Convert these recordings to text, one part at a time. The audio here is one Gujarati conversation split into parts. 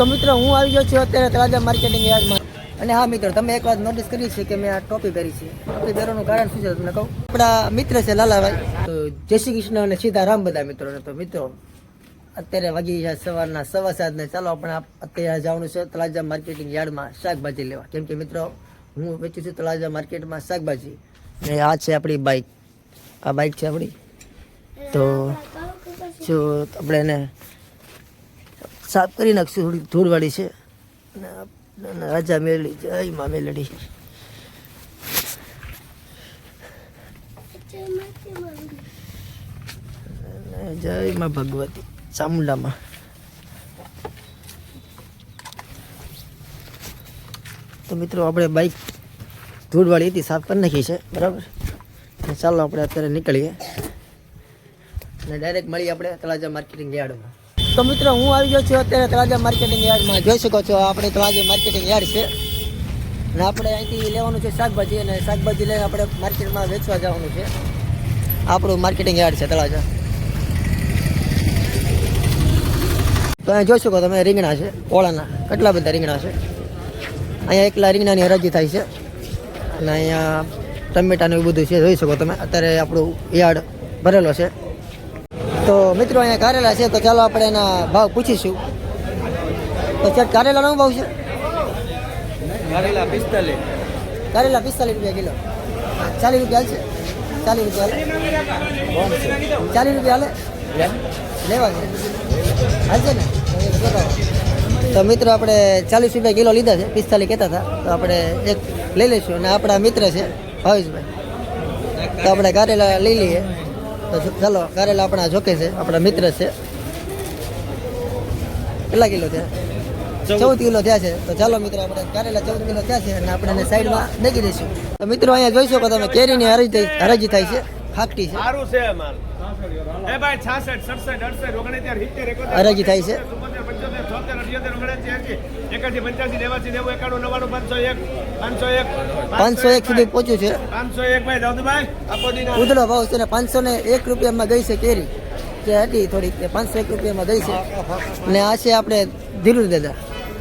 તો મિત્રો હું આવી ગયો છું અત્યારે તળાજા માર્કેટિંગ યાર્ડમાં. અને હા મિત્રો, તમે એક વાત નોટિસ કરી છે કે મેં આ ટોપી પહેરી છે. ટોપી પહેરવાનું કારણ શું છે તમને કહું. આપણા મિત્ર છે લાલાભાઈ, તો જય શ્રી કૃષ્ણ અને સીતારામ બધા મિત્રોને. તો મિત્રો અત્યારે વાગી ગયા સવારના 7:15 ને. ચાલો આપણે અત્યારે જવાનું છે તળાજા માર્કેટિંગ યાર્ડમાં શાકભાજી લેવા. કેમ કે મિત્રો હું વેચું છું તળાજા માર્કેટમાં શાકભાજી. ને આ છે આપણી બાઇક, આ બાઇક છે આપણી. તો જો આપણે એને સાફ કરી નાખશું, થોડી ધૂળવાળી છે. રાજા મેલડી, જય માં મેલડી. જય માં ભગવતી ચામુંડામાં. તો મિત્રો આપણે બાઇક ધૂળવાળી હતી, સાફ કરી નાખી છે, બરાબર. ચાલો આપણે અત્યારે નીકળીએ અને ડાયરેક્ટ મળીએ આપણે તળાજા માર્કેટિંગ યાર્ડમાં. તો મિત્રો હું આવી ગયો છું અત્યારે તળાજા માર્કેટિંગ યાર્ડમાં. જોઈ શકો છો આપણે તળાજા માર્કેટિંગ યાર્ડ છે અને આપણે અહીંથી લેવાનું છે શાકભાજી, અને શાકભાજી લઈને આપણે માર્કેટમાં વેચવા જવાનું છે. આપણું માર્કેટિંગ યાર્ડ છે તળાજા. તો અહીંયા જોઈ શકો તમે રીંગણા છે ઓળાના, કેટલા બધા રીંગણા છે. અહીંયા એકલા રીંગણાની હરાજી થાય છે અને અહીંયા ટમેટાનું એવું બધું છે, જોઈ શકો તમે. અત્યારે આપણું યાર્ડ ભરેલો છે. તો મિત્રો અહીંયા કારેલા છે, તો ચાલો આપણે એના ભાવ પૂછીશું. તો ચેક કારેલાનો ભાવ છે? કારેલા 45. કારેલા 45 રૂપિયા કિલો. 40 રૂપિયા છે? 40 રૂપિયા હાલે? 40 રૂપિયા હાલે? લેવા છે હાલ છે ને? તો મિત્રો આપણે 40 રૂપિયા કિલો લીધા છે, 45 કહેતા હતા. તો આપણે એક લઈ લઈશું. અને આપણા મિત્ર છે ભાવેશભાઈ, તો આપણે કારેલા લઈ લઈએ. તો ચાલો, કારેલા આપણા જોકે છે, આપણા મિત્ર છે. કેટલા કિલો થયા? 14 કિલો થયા છે. તો ચાલો મિત્રો, આપણે કારેલા 14 કિલો થયા છે અને આપણે એને સાઈડમાં નાખી દઈશું. તો મિત્રો અહીંયા જોઈ શકો તમે કેરીની હરાજી થાય છે, ફાકટી છે, સારું છે માલ. એ ભાઈ 66 67 68 69 70 હરાજી થાય છે. 501 સુધી પહોંચ્યું છે. 501 ભાઈ દાઉદભાઈ આપો દીના ઉધડો ભાવ છે ને 501 રૂપિયામાં ગઈ છે કેરી, જે હતી થોડીક, 501 રૂપિયામાં ગઈ છે. અને આ છે આપણે ધીરુ દાદા,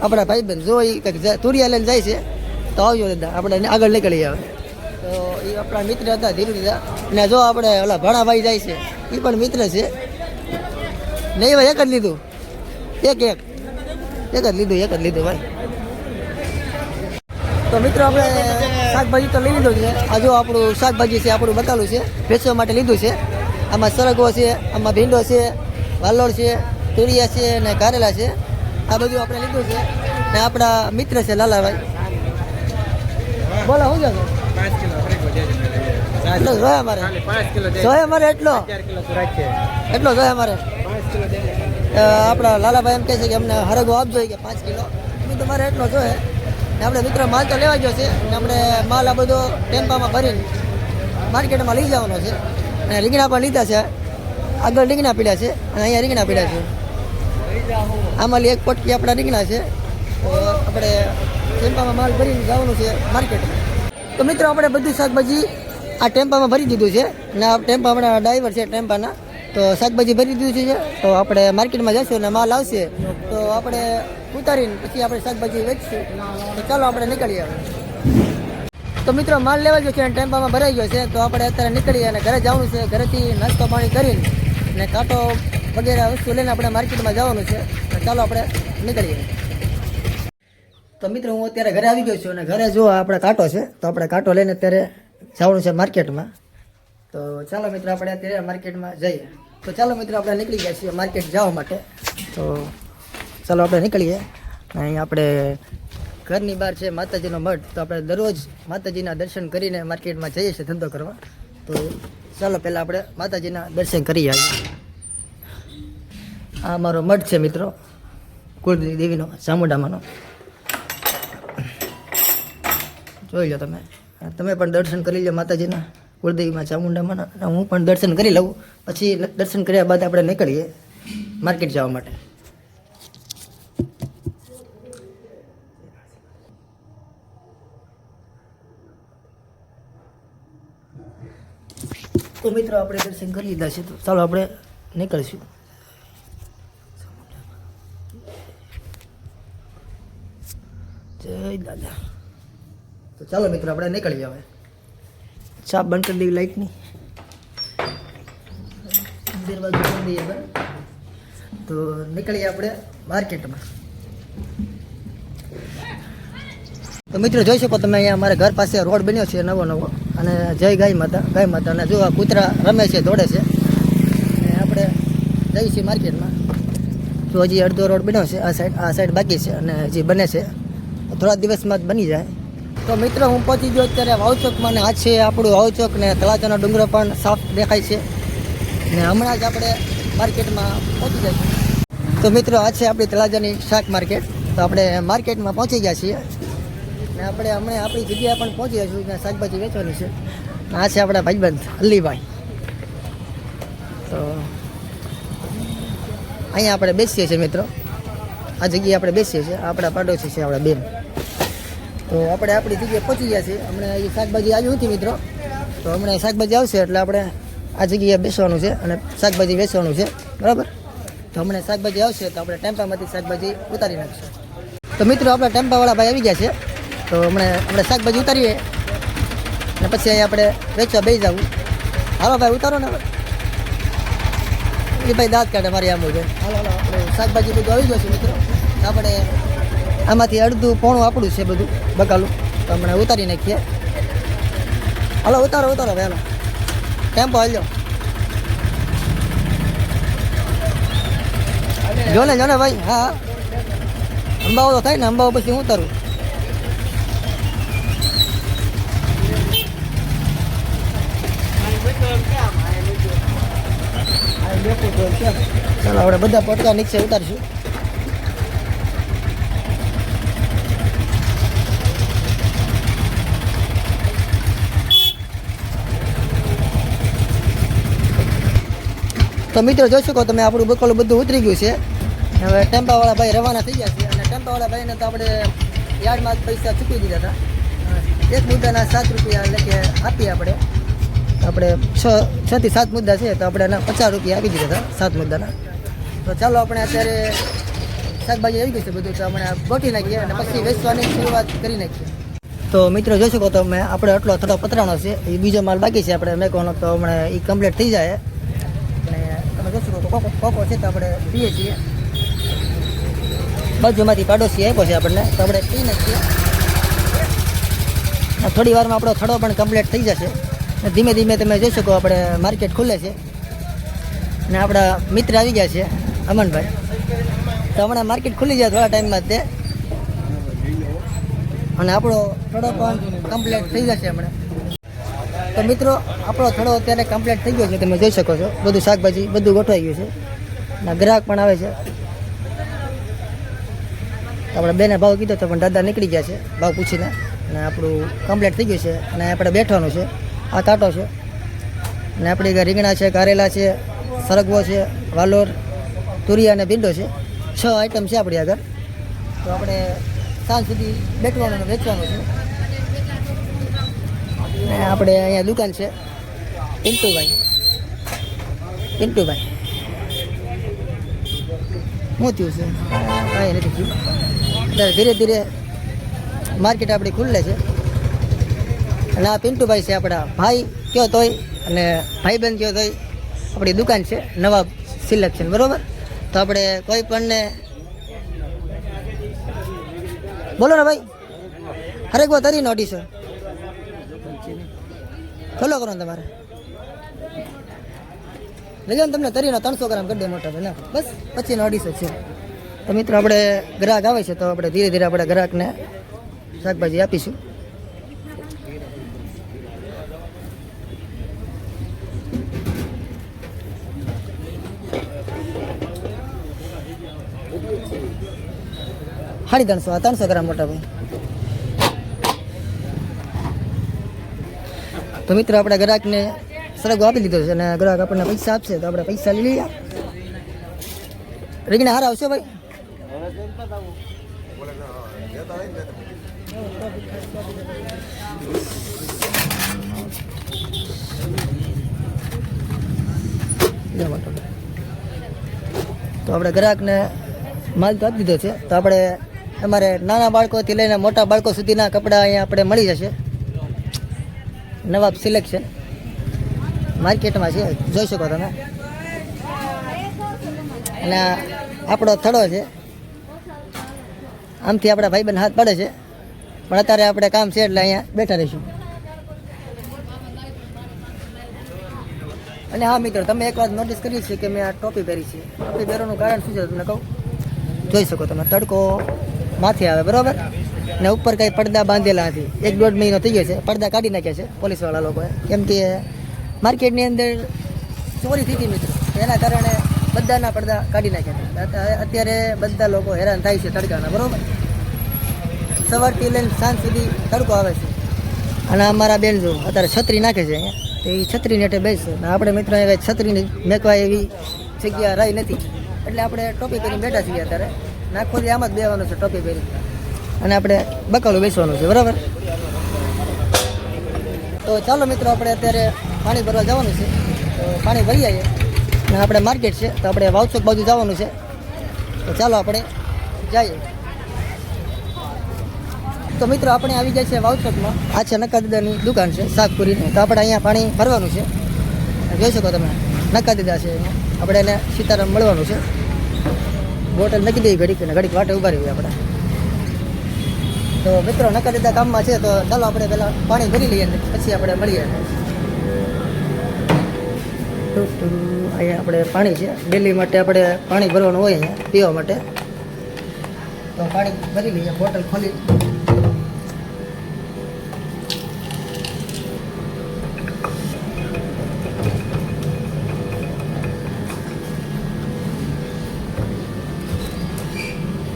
આપણા ભાઈબંધ. જો એ કંઈક તુરિયા લઈને જાય છે, તો આવજો દાદા, આપણે આગળ નીકળી આવે. તો એ આપણા મિત્ર હતા ધીરુ દાદા. અને જો આપણે ઓલા ભણાભાઈ જાય છે, એ પણ મિત્ર છે. નહીં ભાઈ, એક જ લીધું, એક જ લીધું ભાઈ. તો મિત્રો આપણે શાકભાજી તો લઈ લીધું છે. આ જો આપણું શાકભાજી છે, આપણું બતાલું છે, વેચવા માટે લીધું છે. આમાં સરગવો છે, આમાં ભીંડો છે, વાલોળ છે, તુરિયા છે અને કારેલા છે. આ બધું આપણે લીધું છે. ને આપણા મિત્ર છે લાલાભાઈ. બોલો, શું જશે? 5 કિલો એટલો જોઈએ અમારે, 5 કિલો જોઈએ અમારે, એટલો 4 કિલો રાખીએ. જોઈએ અમારે. 5 કિલો દે. આપણા લાલાભાઈ એમ કહે છે કે અમને હરગો આપજો કે 5 કિલો. તમારે એટલો જોઈએ. ને આપણે મિત્ર માલ તો લેવા ગયો છે, ને આપણે માલ આ બધો ટેમ્પામાં ભરીને માર્કેટમાં લઈ જવાનો છે. અને રીંગણા પણ લીધા છે, આગળ રીંગણા પીડ્યા છે અને અહીંયા રીંગણા પીડ્યા છે. આમાં એક પોટકી આપણા રીંગણા છે. તો આપણે ટેમ્પામાં માલ ભરીને જવાનું છે માર્કેટમાં. તો મિત્રો આપણે બધું શાકભાજી આ ટેમ્પામાં ભરી દીધું છે. અને આ ટેમ્પા આપણા ડ્રાઈવર છે ટેમ્પાના, તો શાકભાજી ભરી દીધું છે. તો આપણે માર્કેટમાં જઈશું અને માલ આવશે તો આપણે ઉતારીને પછી આપણે શાકભાજી વેચશું. તો ચાલો આપણે નીકળીએ. તો મિત્રો માલ લેવા ગયો છે અને ટેમ્પામાં ભરાઈ ગયો છે. તો આપણે અત્યારે નીકળીએ અને ઘરે જવાનું છે. ઘરેથી નાસ્તો પાણી કરીને અને કાંટો વગેરે વસ્તુ લઈને આપણે માર્કેટમાં જવાનું છે. તો ચાલો આપણે નીકળીએ. તો મિત્રો હું અત્યારે ઘરે આવી ગયો છું અને ઘરે જો આપણે કાંટો છે, તો આપણે કાંટો લઈને અત્યારે જવાનું છે માર્કેટમાં. તો ચાલો મિત્રો આપણે અત્યારે માર્કેટમાં જઈએ. તો ચાલો મિત્રો આપણે નીકળી ગયા છીએ માર્કેટ જવા માટે. તો ચાલો આપણે નીકળીએ. અહીં આપણે ઘરની બહાર છે માતાજીનો મઠ. તો આપણે દરરોજ માતાજીના દર્શન કરીને માર્કેટમાં જઈએ છીએ ધંધો કરવા. તો ચાલો પહેલાં આપણે માતાજીના દર્શન કરી આવીએ. આ મારો મઠ છે મિત્રો, કુળદેવીનો, ચામુંડામાંનો. જોઈ લો તમે, તમે પણ દર્શન કરી લો માતાજીના, કુળદેવીમાં, ચામુંડામાં. હું પણ દર્શન કરી લઉં, પછી દર્શન કર્યા બાદ આપણે નીકળીએ માર્કેટ જવા માટે. તો મિત્રો આપણે દર્શન કરી લીધા છે, તો ચાલો આપણે નીકળીશું. જય દાદા. તો ચાલો મિત્રો આપણે નીકળી હવે. ચા બંધ કરી દેવી લાઈટની. દરવાજો બંધ દઈએ બરાબર. તો નીકળીએ આપણે માર્કેટમાં. તો મિત્રો જોઈ શકો તમે અહીંયા અમારા ઘર પાસે રોડ બન્યો છે નવો અને જય ગાય માતા અને જો આ કૂતરા રમે છે દોડે છે અને આપણે જઈએ છીએ માર્કેટમાં. તો હજી અડધો રોડ બન્યો છે આ સાઈડ બાકી છે અને હજી બને છે, થોડા દિવસમાં જ બની જાય. તો મિત્રો હું પહોંચી ગયો અત્યારે વાવચોકમાં ને આ છે આપણું વાવચોક ને તળાજાનો ડુંગરો પણ સાફ દેખાય છે ને હમણાં જ આપણે માર્કેટમાં પહોંચી જઈશું. તો મિત્રો આ છે આપણી તળાજાની શાક માર્કેટ. તો આપણે માર્કેટમાં પહોંચી ગયા છીએ ને આપણે હમણાં આપણી જગ્યાએ પણ પહોંચી જઈશું ત્યાં શાકભાજી વેચવાની છે. આ છે આપણા ભાઈબંધ અલ્લીભાઈ. તો અહીંયા આપણે બેસીએ છીએ મિત્રો, આ જગ્યાએ આપણે બેસીએ છીએ. આપણા પાડોશી છે આપણા બેન. તો આપણે આપણી જગ્યાએ પહોંચી ગયા છીએ. હમણાં એ શાકભાજી આવી હતી મિત્રો, તો હમણાં શાકભાજી આવશે એટલે આપણે આ જગ્યાએ બેસવાનું છે અને શાકભાજી વેચવાનું છે બરાબર. તો હમણાં શાકભાજી આવશે તો આપણે ટેમ્પામાંથી શાકભાજી ઉતારી નાખીશું. તો મિત્રો આપણા ટેમ્પાવાળા ભાઈ આવી ગયા છે. તો હમણાં આપણે શાકભાજી ઉતારીએ અને પછી અહીં આપણે વેચવા બેસી જવું. હાલો ભાઈ ઉતારો ને. એ ભાઈ દાંત કાઢે મારી આમ છે. હાલો આપણે શાકભાજી બધું આવી ગયું છે મિત્રો. આપણે આમાંથી અડધું પોણું આપણું છે બધું બકાલું. તો હમણાં ઉતારી નાખીએ. હાલો ઉતારો ભાઈ હાલો. ટેમ્પો હાલ્યો. જો ને ભાઈ. હા અંબાવો તો થાય ને, અંબાવો પછી હું ઉતારું. ચાલો આપણે બધા પટકા નીચે ઉતારશું. તો મિત્રો જોઈ શકો તમે આપણું બકોલું બધું ઉતરી ગયું છે. હવે ટેમ્પાવાળા ભાઈ રવાના થઈ ગયા છે અને ટેમ્પાવાળા ભાઈને તો આપણે યાર્ડમાં પૈસા ચૂકવી દીધા હતા. એક મુદ્દાના 7 રૂપિયા એટલે કે આપીએ આપણે 6 થી 7 મુદ્દા છે તો આપણે એના 50 રૂપિયા આપી દીધા હતા 7 મુદ્દાના. તો ચાલો આપણે અત્યારે શાકભાજી આવી ગઈ છે બધું, તો આપણે ગોઠવી નાખીએ અને પછી વેચવાની શરૂઆત કરી નાખીએ. તો મિત્રો જોઈ શકો તમે આપણે આટલો થોડો પતરાણો છે, એ બીજો માલ બાકી છે આપણે મેકોનો, તો હમણાં એ કમ્પ્લીટ થઈ જાય. તમે જોઈ શકો તો કોકો છે તો આપણે પીએ છીએ. બાજુમાંથી પાડોશી આપ્યો છે આપણને, તો આપણે પી નાખીએ. થોડી વારમાં આપણો થડો પણ કમ્પ્લીટ થઈ જશે. ધીમે ધીમે તમે જોઈ શકો આપણે માર્કેટ ખુલે છે અને આપણા મિત્ર આવી ગયા છે અમનભાઈ. તો હમણાં માર્કેટ ખુલી જાય થોડા ટાઈમમાં તે અને આપણો થડો પણ કમ્પ્લીટ થઈ જશે હમણાં. તો મિત્રો આપણો થડો અત્યારે કમ્પ્લીટ થઈ ગયો છે, તમે જોઈ શકો છો. બધું શાકભાજી બધું ગોઠવાઈ ગયું છે અને ગ્રાહક પણ આવે છે. આપણે બેને ભાવ કીધો તો પણ દાદા નીકળી ગયા છે ભાવ પૂછીને અને આપણું કમ્પ્લીટ થઈ ગયું છે. અને આપણે બેઠવાનું છે. આ કાંટો છે અને આપણી રીંગણા છે, કારેલા છે, સરગવો છે, વાલોર, તુરિયા અને ભીંડો છે. 6 આઈટમ છે આપણી આગળ. તો આપણે સાંજ સુધી બેઠવાનું અને વેચવાનું છે. અને આપણે અહીંયા દુકાન છે પિન્ટુભાઈ. શું થયું છે? કાંઈ નથી થયું. ત્યારે ધીરે ધીરે માર્કેટ આપણી ખુલ્લે છે. અને આ પિન્ટુભાઈ છે આપણા ભાઈ કયો તોય અને ભાઈબંધ કયો તોય. આપણી દુકાન છે નવાબ સિલેક્શન બરાબર. તો આપણે કોઈ પણને બોલો ને ભાઈ, હરેક વાર તરી નોટિસ ખોલો કરો ને તમારે લઈ તમને તરીનો 300 ગ્રામ કરી દે મોટા ભાઈ ના, બસ પછી નોટિસ છે. તો મિત્રો આપણે ગ્રાહક આવે છે તો આપણે ધીરે ધીરે આપણે ગ્રાહકને શાકભાજી આપીશું. સાડી 300 300 ગ્રામ મોટા ભાઈ. તો મિત્રો આપણે ગ્રાહકને સરગવો આપી દીધો છે અને ગ્રાહક આપણને પૈસા આપશે તો આપણે પૈસા લઈ લઈએ. રીંગણા હારા આવશે ભાઈ? તો આપણે ગ્રાહકને માલ તો આપી દીધો છે. તો આપણે અમારે નાના બાળકોથી લઈને મોટા બાળકો સુધીના કપડાં અહીંયા આપણે મળી જશે. નવાબ સિલેક્શન માર્કેટમાં છે, જોઈ શકો તમે. અને આ આપણો થડો છે, આમથી આપણા ભાઈબંધ હાથ પડે છે, પણ અત્યારે આપણે કામ છે એટલે અહીંયા બેઠા રહીશું. અને હા મિત્રો, તમે એક વાત નોટિસ કરી છે કે મેં આ ટોપી પહેરી છે. ટોપી પહેરવાનું કારણ શું છે તમને કહું. જોઈ શકો તમે, તડકો માથે આવે બરાબર, ને ઉપર કંઈ પડદા બાંધેલા નથી. 1-1.5 મહિનો થઈ ગયો છે, પડદા કાઢી નાખ્યા છે પોલીસવાળા લોકોએ, કેમ કે માર્કેટની અંદર ચોરી થઈ હતી મિત્રો, એના કારણે બધાના પડદા કાઢી નાખ્યા હતા. અત્યારે બધા લોકો હેરાન થાય છે તડકાના બરાબર. સવારથી લઈને સાંજ સુધી તડકો આવે છે. અને અમારા બેન જો અત્યારે છત્રી નાખે છે અહીંયા, તો એ છત્રી નેટે બેસશે. અને આપણે મિત્રો હવે છત્રીને મેકવા એવી જગ્યા રહી નથી, એટલે આપણે ટોપી પહેરીને બેઠા છીએ અત્યારે. આખો દી આમ જ બેવાનું છે ટોપી પહેરી, અને આપણે બકાલું બેસવાનું છે બરાબર. તો ચાલો મિત્રો, આપણે અત્યારે પાણી ભરવા જવાનું છે, તો પાણી ભરી આવીએ. અને આપણે માર્કેટ છે, તો આપણે વાવચોક બાજુ જવાનું છે, તો ચાલો આપણે જઈએ. તો મિત્રો આપણે આવી જાય છે વાવચોકમાં. આ છે નકાદાદાની દુકાન છે શાકપુરીની. તો આપણે અહીંયા પાણી ભરવાનું છે, જોઈ શકો તમે નકાદાદા છે અહીંયા. આપણે એને સીતારામ મળવાનું છે. બોટલ નક્કી દઈએ ઘડીક ને ઘડીક વાટે ઉભા રહીએ આપણે. તો મિત્રો નકાદાદા કામમાં છે, તો ચાલો આપણે પહેલાં પાણી ભરી લઈએ ને પછી આપણે મળીએ. અહીંયા આપણે પાણી છે, ડેલી માટે આપણે પાણી ભરવાનું હોય અહીંયા પીવા માટે. તો પાણી ભરી લઈએ, બોટલ ખોલી.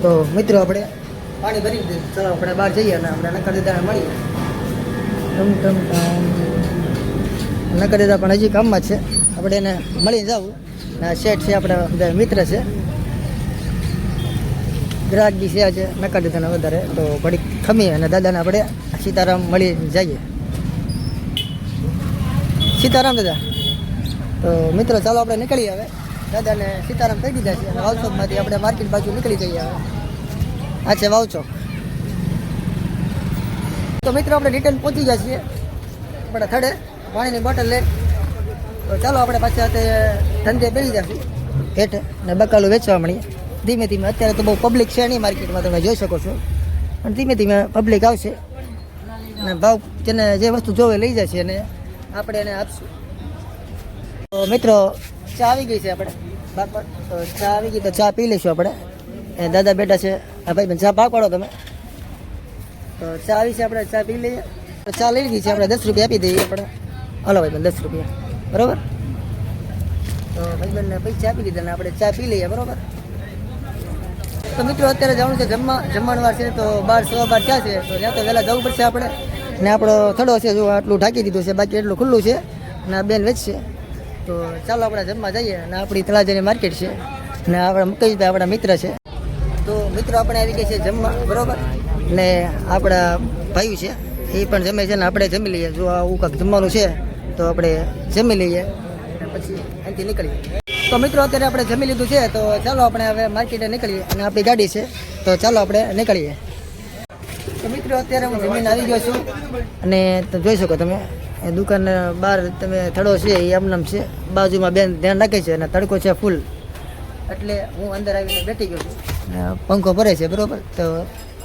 તો મિત્રો આપણે પાણી ભરી દીધું. ચાલો આપણે બહાર જઈએ અને આપણે નકાદાદાને મળીએ. નકાદાદા પણ હજી કામમાં જ છે, આપણે એને મળી જવું. શેઠ છે આપણા બધા મિત્ર છે, ગ્રાહક બી છે આજે નકાદાદાના વધારે. તો ઘડીક ખમી અને દાદાને આપણે સીતારામ મળી જઈએ. સીતારામ દાદા. તો મિત્રો ચાલો આપણે નીકળીએ હવે. દાદાને સીતારામ કહી દીધા છે, અને વાવચોકમાંથી આપણે માર્કેટ બાજુ નીકળી જઈએ હવે. આ છે વાવચોક. તો મિત્રો આપણે રિટર્ન પહોંચી ગયા છીએ આપણે થડે, પાણીની બોટલ લઈ. તો ચાલો આપણે પાછા તે ધંધે બેસી જશું હેઠે, ને બકાલું વેચવા મળીએ ધીમે ધીમે. અત્યારે તો બહુ પબ્લિક છે નહીં માર્કેટમાં, તમે જોઈ શકો છો, પણ ધીમે ધીમે પબ્લિક આવશે અને ભાવ જેને જે વસ્તુ જોવે લઈ જશે અને આપણે એને આપશું. તો મિત્રો ચા આવી ગઈ છે આપણે બાપા. તો ચા આવી ગઈ તો ચા પી લઈશું આપણે. એ દાદા બેઠા છે. હા ભાઈ બેન ચા ભાગ પાડો તમે. તો ચા આવી છે, આપણે ચા પી લઈએ. તો ચા લઈ લીધી છે આપણે, 10 રૂપિયા આપી દઈએ આપણે. હાલો ભાઈ બેન 10 રૂપિયા બરાબર. તો ભાઈ બેનને પૈસા આપી દીધા ને આપણે ચા પી લઈએ બરાબર. તો મિત્રો અત્યારે જવાનું છે જમણવાર છે, તો 12:15 ક્યાં છે, તો ત્યાં તો વહેલા જવું પડશે આપણે. ને આપણો થડો છે જો આટલું ઢાંકી દીધું છે, બાકી એટલું ખુલ્લું છે અને આ બેન વેચશે. તો ચાલો આપણે જમવા જઈએ. અને આપણી તળાજાની માર્કેટ છે, ને આપણે મુકેશભાઈ આપણા મિત્ર છે. તો મિત્રો આપણે આવી ગઈ છે જમવા બરાબર. ને આપણા ભાઈ છે એ પણ જમે છે, ને આપણે જમી લઈએ. જો આવું કાંઈક જમવાનું છે તો આપણે જમી લઈએ અને પછી અહીંથી નીકળીએ. તો મિત્રો અત્યારે આપણે જમી લીધું છે, તો ચાલો આપણે હવે માર્કેટે નીકળીએ. અને આપણી ગાડી છે, તો ચાલો આપણે નીકળીએ. તો મિત્રો અત્યારે હું જમીને આવી ગયો છું, અને તો જોઈ શકો તમે એ દુકાન બહાર તમે થડો છે એ આમનામ છે, બાજુમાં બેન ધ્યાન રાખે છે, અને તડકો છે ફૂલ, એટલે હું અંદર આવીને બેઠી ગયો છું. પંખો ભરે છે બરાબર. તો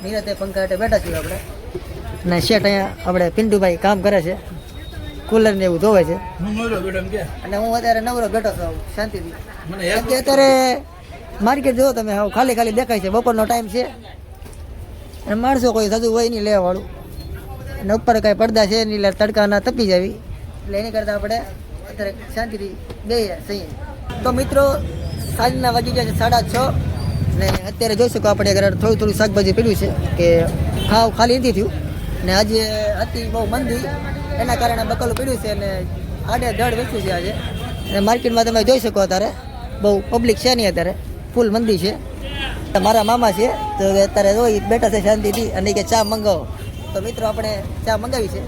નિરાતે પંખા હેઠે બેઠા છીએ આપણે. અને શેઠ અહીંયા આપણે પિન્ટુભાઈ કામ કરે છે, કુલર ને એવું ધોવે છે. અને હું અત્યારે નવરો બેઠો છું શાંતિથી. કેમ કે અત્યારે માર્કેટ જુઓ તમે, હાવ ખાલી ખાલી દેખાય છે. બપોરનો ટાઈમ છે અને માણસો કોઈ થતું હોય નહીં લેવાવાળું, અને ઉપર કાંઈ પડદા છે નહીં, એટલે તડકાના તપી જાવી. એટલે એની કરતાં આપણે અત્યારે શાંતિથી બેસીએ સહીએ. તો મિત્રો સાંજના વાગી ગયા છે 6:30, ને અત્યારે જોઈ શકો આપણે ઘરે થોડું શાકભાજી પીડ્યું છે કે હાવ ખાલી નથી થયું. ને આજે હતી બહુ મંદી, એના કારણે બકલું પીડ્યું છે, અને આડે ધડ વેચ્યું છે આજે. અને માર્કેટમાં તમે જોઈ શકો અત્યારે બહુ પબ્લિક છે નહીં, અત્યારે ફૂલ મંદી છે. મારા મામા છે, તો અત્યારે રોઈ બેઠા છે શાંતિથી, અને કે ચા મંગાવો. તો મિત્રો આપણે ચા મંગાવી છે.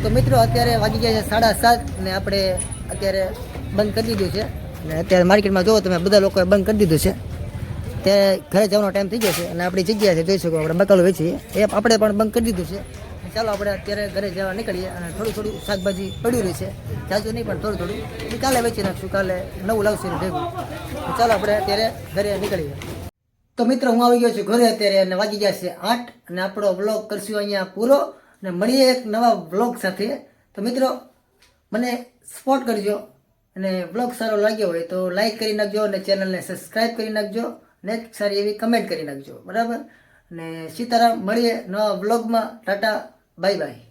તો મિત્રો અત્યારે વાગી ગયા છે 7:30, ને આપણે અત્યારે બંધ કરી દીધું છે. ને અત્યારે માર્કેટમાં જુઓ તમે બધા લોકોએ બંધ કરી દીધું છે. ત્યારે ઘરે જવાનો ટાઈમ થઈ ગયો છે અને આપણી જગ્યા છે જોઈ શકો આપણે બકાલો વેચીએ એ આપણે પણ બંધ કરી દીધું છે. ચાલો આપણે અત્યારે ઘરે જવા નીકળીએ અને થોડું શાકભાજી પડ્યું રહી છે, જાજુ નહીં પણ થોડું કાલે વેચી નાખશું, કાલે નવું લાવશું ને ભેગું. તો ચાલો આપણે અત્યારે ઘરે નીકળીએ. તો મિત્રો હું આવી ગયો છું ઘરે અત્યારે અને વાગી ગયા છે 8 અને આપણો વ્લોગ કરશું અહીંયા પૂરો અને મળીએ એક નવા વ્લોગ સાથે. તો મિત્રો મને સપોર્ટ કરજો અને વ્લોગ સારો લાગ્યો હોય તો લાઈક કરી નાખજો અને ચેનલને સબસ્ક્રાઈબ કરી નાખજો અને એક સારી એવી કમેન્ટ કરી નાખજો, બરાબર. અને સીતારામ, મળીએ નવા વ્લોગમાં. Tata, bye bye.